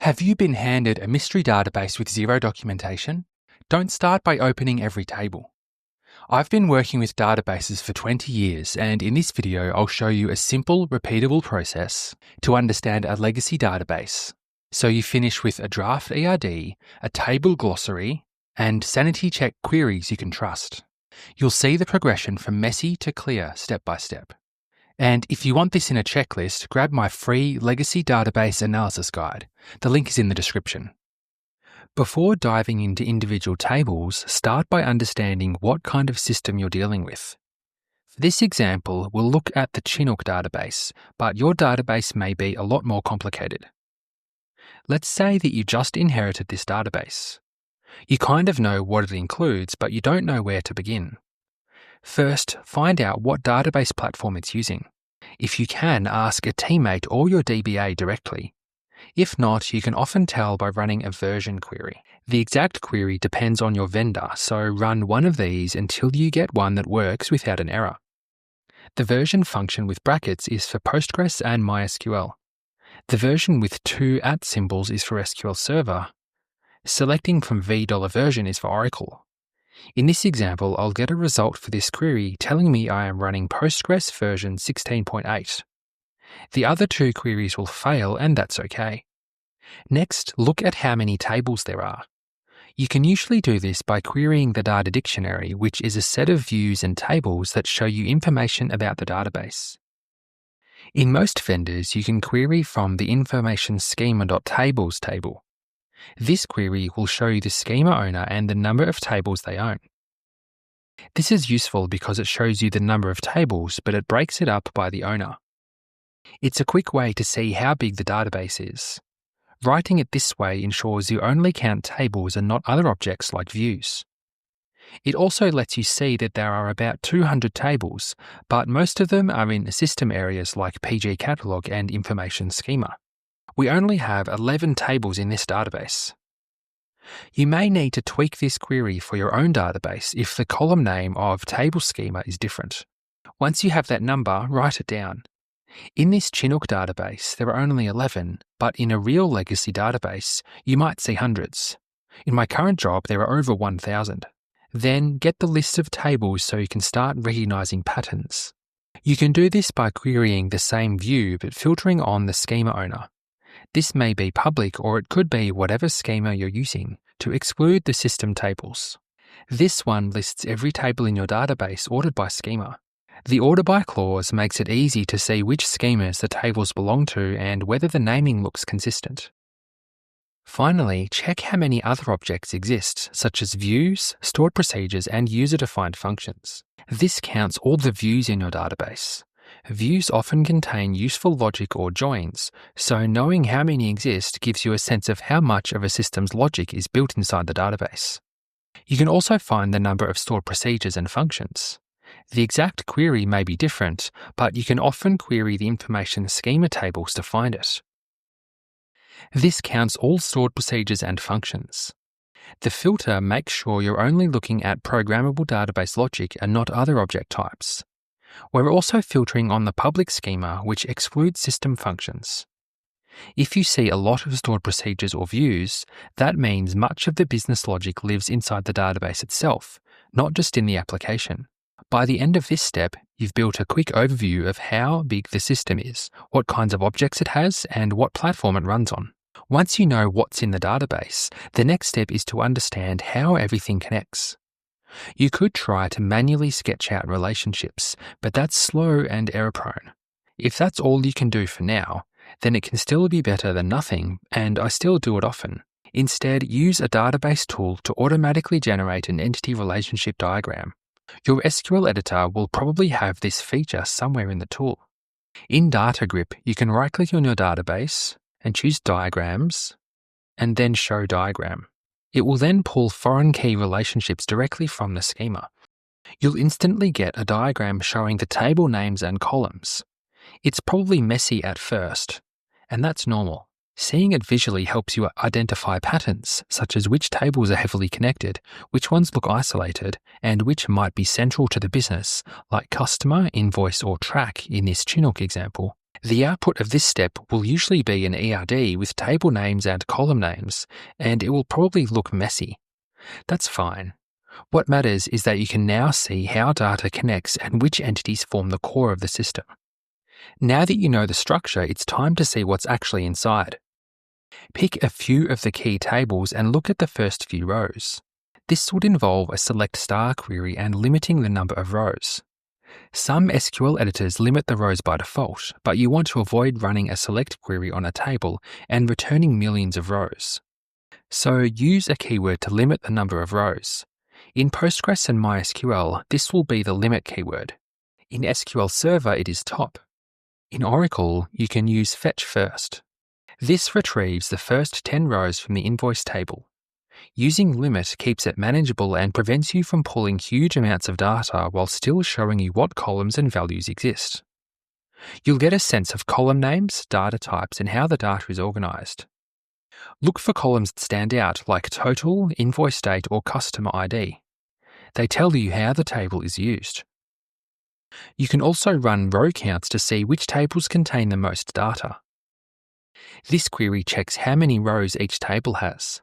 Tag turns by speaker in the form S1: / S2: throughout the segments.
S1: Have you been handed a mystery database with zero documentation? Don't start by opening every table. I've been working with databases for 20 years, and in this video I'll show you a simple, repeatable process to understand a legacy database. So you finish with a draft ERD, a table glossary, and sanity check queries you can trust. You'll see the progression from messy to clear step by step. And if you want this in a checklist, grab my free Legacy Database Analysis Guide. The link is in the description. Before diving into individual tables, start by understanding what kind of system you're dealing with. For this example, we'll look at the Chinook database, but your database may be a lot more complicated. Let's say that you just inherited this database. You kind of know what it includes, but you don't know where to begin. First, find out what database platform it's using. If you can, ask a teammate or your DBA directly. If not, you can often tell by running a version query. The exact query depends on your vendor, so run one of these until you get one that works without an error. The version function with brackets is for Postgres and MySQL. The version with two @ symbols is for SQL Server. Selecting from $version is for Oracle. In this example, I'll get a result for this query telling me I am running Postgres version 16.8. The other two queries will fail, and that's okay. Next, look at how many tables there are. You can usually do this by querying the data dictionary, which is a set of views and tables that show you information about the database. In most vendors, you can query from the information schema.tables table. This query will show you the schema owner and the number of tables they own. This is useful because it shows you the number of tables, but it breaks it up by the owner. It's a quick way to see how big the database is. Writing it this way ensures you only count tables and not other objects like views. It also lets you see that there are about 200 tables, but most of them are in system areas like PG Catalog and Information Schema. We only have 11 tables in this database. You may need to tweak this query for your own database if the column name of table schema is different. Once you have that number, write it down. In this Chinook database, there are only 11, but in a real legacy database, you might see hundreds. In my current job, there are over 1,000. Then get the list of tables so you can start recognizing patterns. You can do this by querying the same view but filtering on the schema owner. This may be public, or it could be whatever schema you're using, to exclude the system tables. This one lists every table in your database ordered by schema. The order by clause makes it easy to see which schemas the tables belong to and whether the naming looks consistent. Finally, check how many other objects exist, such as views, stored procedures, and user-defined functions. This counts all the views in your database. Views often contain useful logic or joins, so knowing how many exist gives you a sense of how much of a system's logic is built inside the database. You can also find the number of stored procedures and functions. The exact query may be different, but you can often query the information schema tables to find it. This counts all stored procedures and functions. The filter makes sure you're only looking at programmable database logic and not other object types. We're also filtering on the public schema, which excludes system functions. If you see a lot of stored procedures or views, that means much of the business logic lives inside the database itself, not just in the application. By the end of this step, you've built a quick overview of how big the system is, what kinds of objects it has, and what platform it runs on. Once you know what's in the database, the next step is to understand how everything connects. You could try to manually sketch out relationships, but that's slow and error-prone. If that's all you can do for now, then it can still be better than nothing, and I still do it often. Instead, use a database tool to automatically generate an entity relationship diagram. Your SQL editor will probably have this feature somewhere in the tool. In DataGrip, you can right-click on your database and choose Diagrams, and then Show Diagram. It will then pull foreign key relationships directly from the schema. You'll instantly get a diagram showing the table names and columns. It's probably messy at first, and that's normal. Seeing it visually helps you identify patterns, such as which tables are heavily connected, which ones look isolated, and which might be central to the business, like customer, invoice, or track in this Chinook example. The output of this step will usually be an ERD with table names and column names, and it will probably look messy. That's fine. What matters is that you can now see how data connects and which entities form the core of the system. Now that you know the structure, it's time to see what's actually inside. Pick a few of the key tables and look at the first few rows. This would involve a select star query and limiting the number of rows. Some SQL editors limit the rows by default, but you want to avoid running a select query on a table and returning millions of rows. So use a keyword to limit the number of rows. In Postgres and MySQL, this will be the limit keyword. In SQL Server, it is top. In Oracle, you can use fetch first. This retrieves the first 10 rows from the invoice table. Using limit keeps it manageable and prevents you from pulling huge amounts of data while still showing you what columns and values exist. You'll get a sense of column names, data types, and how the data is organized. Look for columns that stand out, like total, invoice date, or customer ID. They tell you how the table is used. You can also run row counts to see which tables contain the most data. This query checks how many rows each table has.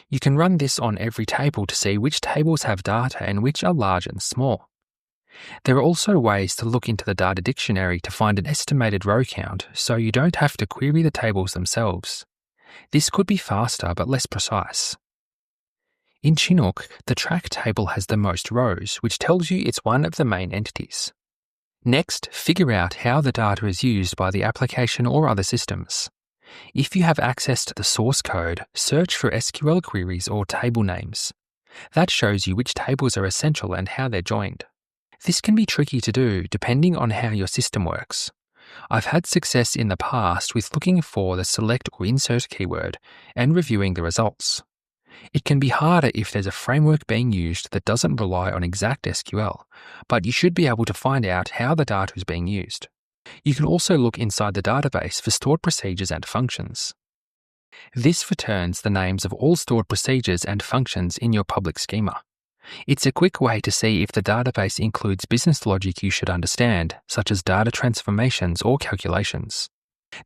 S1: You can run this on every table to see which tables have data and which are large and small. There are also ways to look into the data dictionary to find an estimated row count, so you don't have to query the tables themselves. This could be faster but less precise. In Chinook, the track table has the most rows, which tells you it's one of the main entities. Next, figure out how the data is used by the application or other systems. If you have access to the source code, search for SQL queries or table names. That shows you which tables are essential and how they're joined. This can be tricky to do depending on how your system works. I've had success in the past with looking for the select or insert keyword and reviewing the results. It can be harder if there's a framework being used that doesn't rely on exact SQL, but you should be able to find out how the data is being used. You can also look inside the database for stored procedures and functions. This returns the names of all stored procedures and functions in your public schema. It's a quick way to see if the database includes business logic you should understand, such as data transformations or calculations.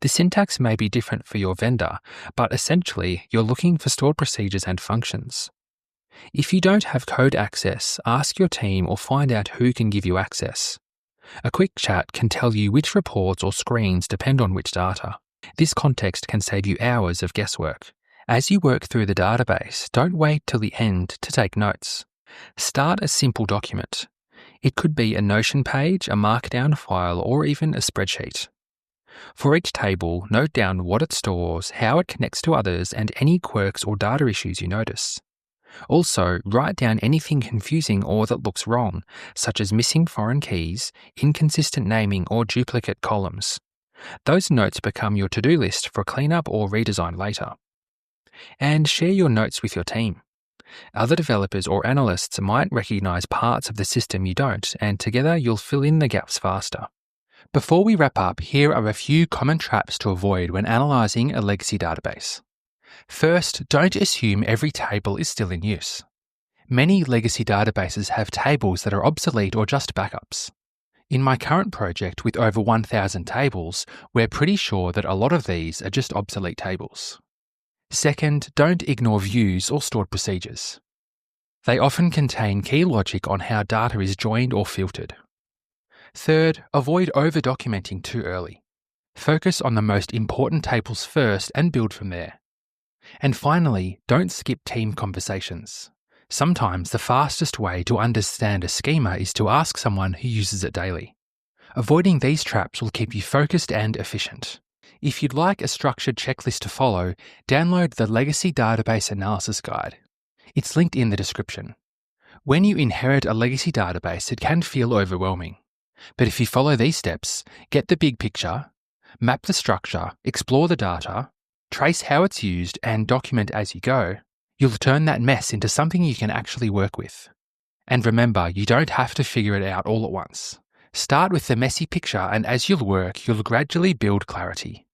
S1: The syntax may be different for your vendor, but essentially you're looking for stored procedures and functions. If you don't have code access, ask your team or find out who can give you access. A quick chat can tell you which reports or screens depend on which data. This context can save you hours of guesswork. As you work through the database, don't wait till the end to take notes. Start a simple document. It could be a Notion page, a Markdown file, or even a spreadsheet. For each table, note down what it stores, how it connects to others, and any quirks or data issues you notice. Also, write down anything confusing or that looks wrong, such as missing foreign keys, inconsistent naming, or duplicate columns. Those notes become your to-do list for cleanup or redesign later. And share your notes with your team. Other developers or analysts might recognize parts of the system you don't, and together you'll fill in the gaps faster. Before we wrap up, here are a few common traps to avoid when analyzing a legacy database. First, don't assume every table is still in use. Many legacy databases have tables that are obsolete or just backups. In my current project with over 1,000 tables, we're pretty sure that a lot of these are just obsolete tables. Second, don't ignore views or stored procedures. They often contain key logic on how data is joined or filtered. Third, avoid over-documenting too early. Focus on the most important tables first and build from there. And finally, don't skip team conversations. Sometimes the fastest way to understand a schema is to ask someone who uses it daily. Avoiding these traps will keep you focused and efficient. If you'd like a structured checklist to follow, download the Legacy Database Analysis Guide. It's linked in the description. When you inherit a legacy database, it can feel overwhelming. But if you follow these steps, get the big picture, map the structure, explore the data, trace how it's used, and document as you go, you'll turn that mess into something you can actually work with. And remember, you don't have to figure it out all at once. Start with the messy picture, and as you'll work, you'll gradually build clarity.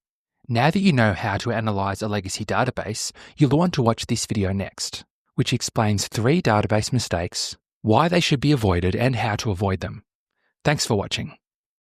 S1: Now that you know how to analyze a legacy database, you'll want to watch this video next, which explains 3 database mistakes, why they should be avoided, and how to avoid them. Thanks for watching.